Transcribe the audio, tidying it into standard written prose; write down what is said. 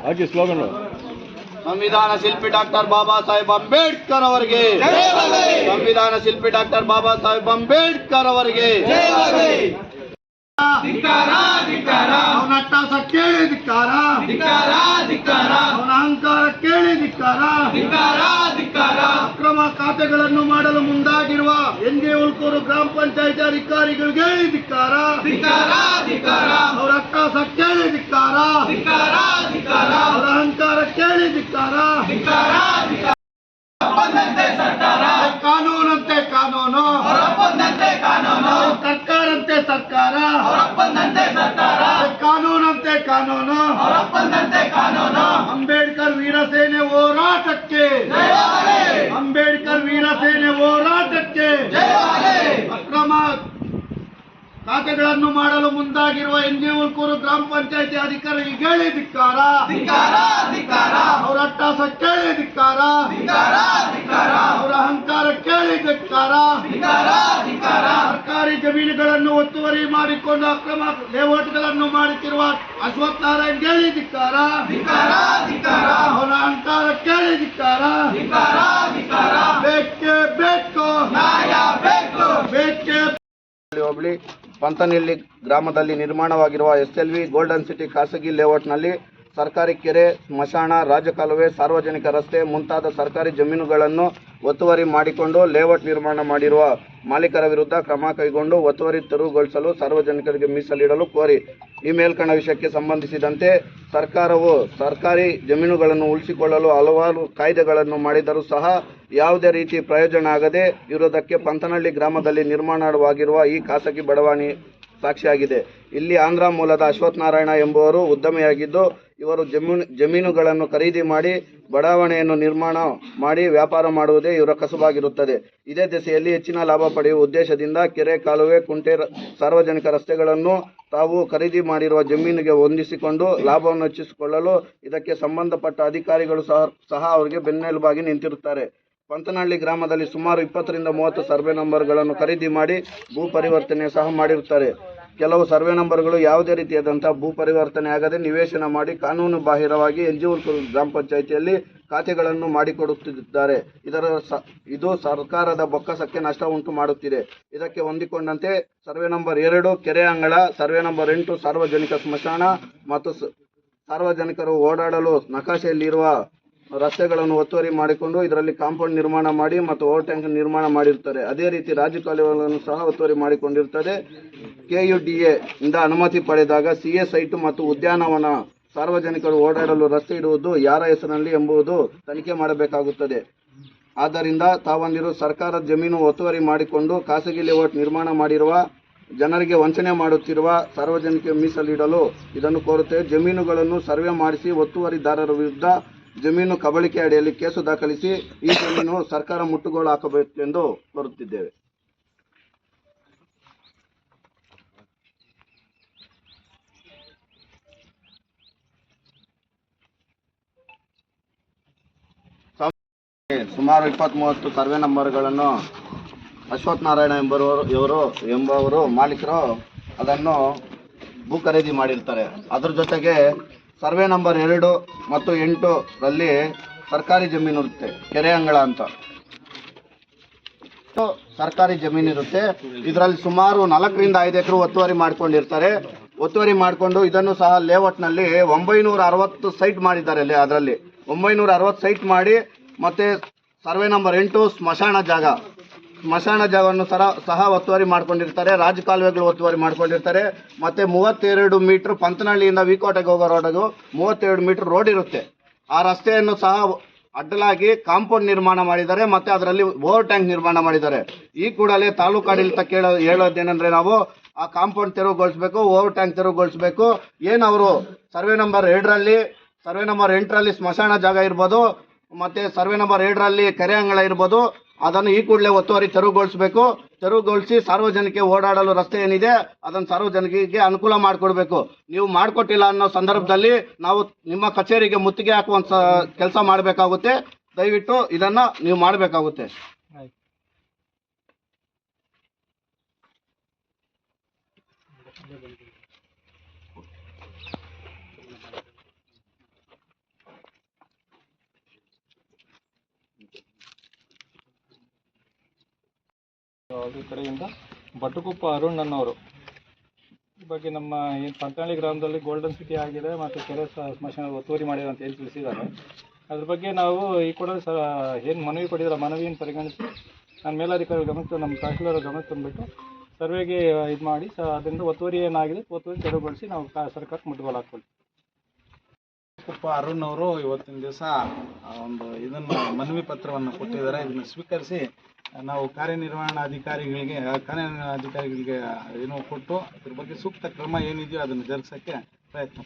ಹಾಗೆ ಸ್ಲೋಗನ್. ಸಂವಿಧಾನ ಶಿಲ್ಪಿ ಡಾಕ್ಟರ್ ಬಾಬಾ ಸಾಹೇಬ್ ಅಂಬೇಡ್ಕರ್ ಅವರಿಗೆ, ಸಂವಿಧಾನ ಶಿಲ್ಪಿ ಡಾಕ್ಟರ್ ಬಾಬಾ ಸಾಹೇಬ್ ಅಂಬೇಡ್ಕರ್ ಅವರಿಗೆ ಅವನ ಅಟ್ಟಹಾಸ ಕೇಳಿ ಧಿಕ್ಕಾರ, ಅವನ ಅಹಂಕಾರ ಕೇಳಿ ಧಿಕ್ಕಾರ. ಅಕ್ರಮ ಖಾತೆಗಳನ್ನು ಮಾಡಲು ಮುಂದಾಗಿರುವ ಎನ್ಜೆ ಉಲ್ಕೂರು ಗ್ರಾಮ ಪಂಚಾಯತ್ ಅಧಿಕಾರಿಗಳಿಗೆ ಧಿಕ್ಕಾರ, ಅವರ ಅಟ್ಟಹಾಸ ಕೇಳಿ ಧಿಕ್ಕಾರ, ಅವರ ಅಹಂಕಾರ ಕೇಳಿ ಧಿಕ್ಕಾರ. ಕಾನೂನಂತೆ ಕಾನೂನು, ಸರ್ಕಾರಂತೆ ಸರ್ಕಾರ, ಕಾನೂನಂತೆ ಕಾನೂನು. ಅಂಬೇಡ್ಕರ್ ವೀರಸೇನೆ ಹೋರಾಟಕ್ಕೆ, ಅಂಬೇಡ್ಕರ್ ವೀರಸೇನೆ ಹೋರಾಟಕ್ಕೆ. ಅಕ್ರಮ ಖಾತೆಗಳನ್ನು ಮಾಡಲು ಮುಂದಾಗಿರುವ ಎನ್ಜೆ ಉಲ್ಕೂರು ಗ್ರಾಮ ಪಂಚಾಯತಿ ಅಧಿಕಾರಿಗಳಿಗೆ ಧಿಕ್ಕಾರ, ಅವರ ಅಟ್ಟಹಾಸ ಕೇಳಿ ಧಿಕ್ಕಾರ, ಅವರ ಅಹಂಕಾರ ಕೇಳಿ ಧಿಕ್ಕಾರ. ಸರ್ಕಾರಿ ಜಮೀನುಗಳನ್ನು ಒತ್ತುವರಿ ಮಾಡಿಕೊಂಡು ಅಕ್ರಮ ಲೇಔಟ್ಗಳನ್ನು ಮಾಡುತ್ತಿರುವ ಅಶ್ವಥ್ ನಾರಾಯಣ್ ಕೇಳಿ ಧಿಕ್ಕಾರ, ಅವರ ಅಹಂಕಾರ ಕೇಳಿ ಧಿಕ್ಕಾರ. ಬೇಕೇ ಬೇಕು, ಬೇಕೇ. ಹೋಬಳಿ ಪಂತನಹಳ್ಳಿ ಗ್ರಾಮದಲ್ಲಿ ನಿರ್ಮಾಣವಾಗಿರುವ SLV ಗೋಲ್ಡನ್ ಸಿಟಿ ಖಾಸಗಿ ಲೇಔಟ್ನಲ್ಲಿ ಸರ್ಕಾರಿ ಕೆರೆ, ಸ್ಮಶಾನ, ರಾಜಕಾಲುವೆ, ಸಾರ್ವಜನಿಕ ರಸ್ತೆ ಮುಂತಾದ ಸರ್ಕಾರಿ ಜಮೀನುಗಳನ್ನು ಒತ್ತುವರಿ ಮಾಡಿಕೊಂಡು ಲೇಔಟ್ ನಿರ್ಮಾಣ ಮಾಡಿರುವ ಮಾಲೀಕರ ವಿರುದ್ಧ ಕ್ರಮ ಕೈಗೊಂಡು ಒತ್ತುವರಿ ತೆರವುಗೊಳಿಸಲು ಸಾರ್ವಜನಿಕರಿಗೆ ಮೀಸಲಿಡಲು ಕೋರಿ ಈ ಮೇಲ್ಕಂಡ ವಿಷಯಕ್ಕೆ ಸಂಬಂಧಿಸಿದಂತೆ ಸರ್ಕಾರವು ಸರ್ಕಾರಿ ಜಮೀನುಗಳನ್ನು ಉಳಿಸಿಕೊಳ್ಳಲು ಹಲವಾರು ಕಾಯ್ದೆಗಳನ್ನು ಮಾಡಿದರೂ ಸಹ ಯಾವುದೇ ರೀತಿ ಪ್ರಯೋಜನ ಆಗದೆ ಇರುವುದಕ್ಕೆ ಪಂತನಹಳ್ಳಿ ಗ್ರಾಮದಲ್ಲಿ ನಿರ್ಮಾಣವಾಗಿರುವ ಈ ಖಾಸಗಿ ಬಡಾವಣೆ ಸಾಕ್ಷಿಯಾಗಿದೆ. ಇಲ್ಲಿ ಆಂಧ್ರ ಮೂಲದ ಅಶ್ವಥ್ ನಾರಾಯಣ ಎಂಬುವರು ಉದ್ಯಮಿಯಾಗಿದ್ದು, ಇವರು ಜಮೀನುಗಳನ್ನು ಖರೀದಿ ಮಾಡಿ ಬಡಾವಣೆಯನ್ನು ನಿರ್ಮಾಣ ಮಾಡಿ ವ್ಯಾಪಾರ ಮಾಡುವುದೇ ಇವರ ಕಸುಬಾಗಿರುತ್ತದೆ. ಇದೇ ದಿಸೆಯಲ್ಲಿ ಹೆಚ್ಚಿನ ಲಾಭ ಪಡೆಯುವ ಉದ್ದೇಶದಿಂದ ಕೆರೆ, ಕಾಲುವೆ, ಕುಂಟೆ, ಸಾರ್ವಜನಿಕ ರಸ್ತೆಗಳನ್ನು ತಾವು ಖರೀದಿ ಮಾಡಿರುವ ಜಮೀನಿಗೆ ಹೊಂದಿಸಿಕೊಂಡು ಲಾಭವನ್ನು ಹೆಚ್ಚಿಸಿಕೊಳ್ಳಲು ಇದಕ್ಕೆ ಸಂಬಂಧಪಟ್ಟ ಅಧಿಕಾರಿಗಳು ಸಹ ಅವರಿಗೆ ಬೆನ್ನೆಲುಬಾಗಿ ನಿಂತಿರುತ್ತಾರೆ. ಪಂತನಹಳ್ಳಿ ಗ್ರಾಮದಲ್ಲಿ ಸುಮಾರು 20 ರಿಂದ 30 ಸರ್ವೆ ನಂಬರ್ಗಳನ್ನು ಖರೀದಿ ಮಾಡಿ ಭೂ ಪರಿವರ್ತನೆ ಸಹ ಮಾಡಿರುತ್ತಾರೆ. ಕೆಲವು ಸರ್ವೆ ನಂಬರ್ಗಳು ಯಾವುದೇ ರೀತಿಯಾದಂತಹ ಭೂ ಪರಿವರ್ತನೆ ಆಗದೆ ನಿವೇಶನ ಮಾಡಿ ಕಾನೂನು ಬಾಹಿರವಾಗಿ ಎನ್ಜೆ ಉಲ್ಕೂರು ಗ್ರಾಮ ಪಂಚಾಯಿತಿಯಲ್ಲಿ ಖಾತೆಗಳನ್ನು ಮಾಡಿಕೊಡುತ್ತಿದ್ದಾರೆ. ಇದು ಸರ್ಕಾರದ ಬೊಕ್ಕಸಕ್ಕೆ ನಷ್ಟ ಉಂಟು ಮಾಡುತ್ತಿದೆ. ಇದಕ್ಕೆ ಹೊಂದಿಕೊಂಡಂತೆ ಸರ್ವೆ ನಂಬರ್ 2 ಕೆರೆ ಅಂಗಳ, ಸರ್ವೆ ನಂಬರ್ 8 ಸಾರ್ವಜನಿಕ ಸ್ಮಶಾನ ಮತ್ತು ಸಾರ್ವಜನಿಕರು ಓಡಾಡಲು ನಕಾಶೆಯಲ್ಲಿರುವ ರಸ್ತೆಗಳನ್ನು ಒತ್ತುವರಿ ಮಾಡಿಕೊಂಡು ಇದರಲ್ಲಿ ಕಾಂಪೌಂಡ್ ನಿರ್ಮಾಣ ಮಾಡಿ ಮತ್ತು ಓವರ್ ಟ್ಯಾಂಕ್ ನಿರ್ಮಾಣ ಮಾಡಿರುತ್ತಾರೆ. ಅದೇ ರೀತಿ ರಾಜಕಾಲುವೆಗಳನ್ನು ಸಹ ಒತ್ತುವರಿ ಮಾಡಿಕೊಂಡಿರುತ್ತದೆ. KUDA ಇಂದ ಅನುಮತಿ ಪಡೆದಾಗ CA ಸೈಟ್ ಮತ್ತು ಉದ್ಯಾನವನ ಸಾರ್ವಜನಿಕರು ಓಡಾಡಲು ರಸ್ತೆ ಇಡುವುದು ಯಾರ ಹೆಸರಿನಲ್ಲಿ ಎಂಬುದು ತನಿಖೆ ಮಾಡಬೇಕಾಗುತ್ತದೆ. ಆದ್ದರಿಂದ ತಾವಂದಿರು ಸರ್ಕಾರದ ಜಮೀನು ಒತ್ತುವರಿ ಮಾಡಿಕೊಂಡು ಖಾಸಗಿ ಲೇಔಟ್ ನಿರ್ಮಾಣ ಮಾಡಿರುವ ಜನರಿಗೆ ವಂಚನೆ ಮಾಡುತ್ತಿರುವ ಸಾರ್ವಜನಿಕ ಮೀಸಲಿಡಲು ಇದನ್ನು ಕೋರುತ್ತೇವೆ. ಜಮೀನುಗಳನ್ನು ಸರ್ವೆ ಮಾಡಿಸಿ ಒತ್ತುವರಿದಾರರ ವಿರುದ್ಧ ಜಮೀನು ಕಬಳಿಕೆ ಅಡಿಯಲ್ಲಿ ಕೇಸು ದಾಖಲಿಸಿ ಈ ಜಮೀನು ಸರ್ಕಾರ ಮುಟ್ಟುಗೋಲು ಹಾಕಬೇಕೆಂದು ಕೋರುತ್ತಿದ್ದೇವೆ. ಸುಮಾರು 20-30 ಸರ್ವೆ ನಂಬರ್ಗಳನ್ನು ಅಶ್ವಥ್ ನಾರಾಯಣ ಎಂಬುವರು ಮಾಲೀಕರು ಅದನ್ನು ಭೂ ಖರೀದಿ ಮಾಡಿರ್ತಾರೆ. ಅದರ ಜೊತೆಗೆ ಸರ್ವೆ ನಂಬರ್ 2 ಮತ್ತು 8 ರಲ್ಲಿ ಸರ್ಕಾರಿ ಜಮೀನು ಇರುತ್ತೆ, ಕೆರೆ ಅಂಗಳ ಅಂತ ಸರ್ಕಾರಿ ಜಮೀನು ಇರುತ್ತೆ. ಇದರಲ್ಲಿ ಸುಮಾರು 4 ರಿಂದ 5 ಎಕರೆ ಒತ್ತುವರಿ ಮಾಡ್ಕೊಂಡಿರ್ತಾರೆ. ಒತ್ತುವರಿ ಮಾಡಿಕೊಂಡು ಇದನ್ನು ಸಹ ಲೇಔಟ್ನಲ್ಲಿ 960 ಸೈಟ್ ಮಾಡಿದ್ದಾರೆ. ಅದರಲ್ಲಿ 960 ಸೈಟ್ ಮಾಡಿ ಮತ್ತೆ ಸರ್ವೆ ನಂಬರ್ 8 ಸ್ಮಶಾನ ಜಾಗವನ್ನು ಸಹ ಒತ್ತುವರಿ ಮಾಡ್ಕೊಂಡಿರ್ತಾರೆ. ರಾಜಕಾಲುವೆಗಳು ಒತ್ತುವರಿ ಮಾಡ್ಕೊಂಡಿರ್ತಾರೆ. ಮತ್ತೆ 32 ಮೀಟರ್ ಪಂತನಹಳ್ಳಿಯಿಂದ ವಿಕೋಟೆಗೆ ಹೋಗೋ ರೋಡಿಗೂ 32 ಮೀಟರ್ ರೋಡ್ ಇರುತ್ತೆ. ಆ ರಸ್ತೆಯನ್ನು ಸಹ ಅಡ್ಡಲಾಗಿ ಕಾಂಪೌಂಡ್ ನಿರ್ಮಾಣ ಮಾಡಿದ್ದಾರೆ. ಮತ್ತೆ ಅದರಲ್ಲಿ ಓವರ್ ಟ್ಯಾಂಕ್ ನಿರ್ಮಾಣ ಮಾಡಿದ್ದಾರೆ. ಈ ಕೂಡಲೇ ತಾಲೂಕು ಆಡಳಿತ ಹೇಳೋದೇನೆಂದ್ರೆ ನಾವು ಆ ಕಾಂಪೌಂಡ್ ತೆರವುಗೊಳಿಸಬೇಕು, ಓವರ್ ಟ್ಯಾಂಕ್ ತೆರವುಗೊಳಿಸಬೇಕು. ಅವರು ಸರ್ವೆ ನಂಬರ್ 2ರಲ್ಲಿ, ಸರ್ವೆ ನಂಬರ್ 8ರಲ್ಲಿ ಸ್ಮಶಾನ ಜಾಗ ಇರ್ಬೋದು, ಮತ್ತೆ ಸರ್ವೆ ನಂಬರ್ 7ರಲ್ಲಿ ಕೆರೆ ಅಂಗಳ ಇರ್ಬೋದು, ಅದನ್ನು ಈ ಕೂಡಲೇ ಒತ್ತುವರಿ ತೆರವುಗೊಳಿಸಿ ಸಾರ್ವಜನಿಕ ಓಡಾಡಲು ರಸ್ತೆ ಏನಿದೆ ಅದನ್ನು ಸಾರ್ವಜನಿಕರಿಗೆ ಅನುಕೂಲ ಮಾಡಿಕೊಡ್ಬೇಕು. ನೀವು ಮಾಡಿಕೊಟ್ಟಿಲ್ಲ ಅನ್ನೋ ಸಂದರ್ಭದಲ್ಲಿ ನಾವು ನಿಮ್ಮ ಕಚೇರಿಗೆ ಮುತ್ತಿಗೆ ಹಾಕುವಂತ ಕೆಲಸ ಮಾಡಬೇಕಾಗುತ್ತೆ. ದಯವಿಟ್ಟು ಇದನ್ನು ನೀವು ಮಾಡಬೇಕಾಗುತ್ತೆ. ಅದ್ರ ಕಡೆಯಿಂದ ಬಟ್ಟುಕುಪ್ಪ ಅರುಣ್ ಅನ್ನೋರು ಈ ಬಗ್ಗೆ ನಮ್ಮ ಏನು ಪಂತನಹಳ್ಳಿ ಗ್ರಾಮದಲ್ಲಿ ಗೋಲ್ಡನ್ ಸಿಟಿ ಆಗಿದೆ ಮತ್ತು ಕೆರೆ ಸ್ಮಶಾನ ಒತ್ತುವರಿ ಮಾಡಿದೆ ಅಂತ ಹೇಳಿ ತಿಳಿಸಿದ್ದಾರೆ. ಅದ್ರ ಬಗ್ಗೆ ನಾವು ಈ ಕೂಡ ಏನು ಮನವಿ ಕೊಟ್ಟಿದ್ದಾರೆ ಮನವಿಯನ್ನು ಪರಿಗಣಿಸಿ ನಾನು ಮೇಲಾಧಿಕಾರಿ ಗಮನಿಸಿ ನಮ್ಮ ತಹಶೀಲ್ದಾರ್ ಗಮನಕ್ಕೆ ತಂದುಬಿಟ್ಟು ಸರ್ವೆಗೆ ಇದು ಮಾಡಿ ಅದರಿಂದ ಒತ್ತುವರಿ ಏನಾಗಿದೆ ಒತ್ತುವರಿ ತೆರವುಗೊಳಿಸಿ ನಾವು ಸರ್ಕಾರಕ್ಕೆ ಮುಟ್ಟುಗೋಲು ಹಾಕ್ಕೊಳ್ತೀವಿ. ಕುಪ್ಪ ಅರುಣ್ ಅವರು ಇವತ್ತಿನ ದಿವಸ ಒಂದು ಇದನ್ನು ಮನವಿ ಪತ್ರವನ್ನು ಕೊಟ್ಟಿದ್ದಾರೆ. ಇದನ್ನು ಸ್ವೀಕರಿಸಿ ನಾವು ಕಾರ್ಯನಿರ್ವಹಣಾಧಿಕಾರಿಗಳಿಗೆ ಏನೋ ಕೊಟ್ಟು ಇದ್ರ ಬಗ್ಗೆ ಸೂಕ್ತ ಕ್ರಮ ಏನಿದೆಯೋ ಅದನ್ನು ಜರುಗಿಸೋಕ್ಕೆ ಪ್ರಯತ್ನ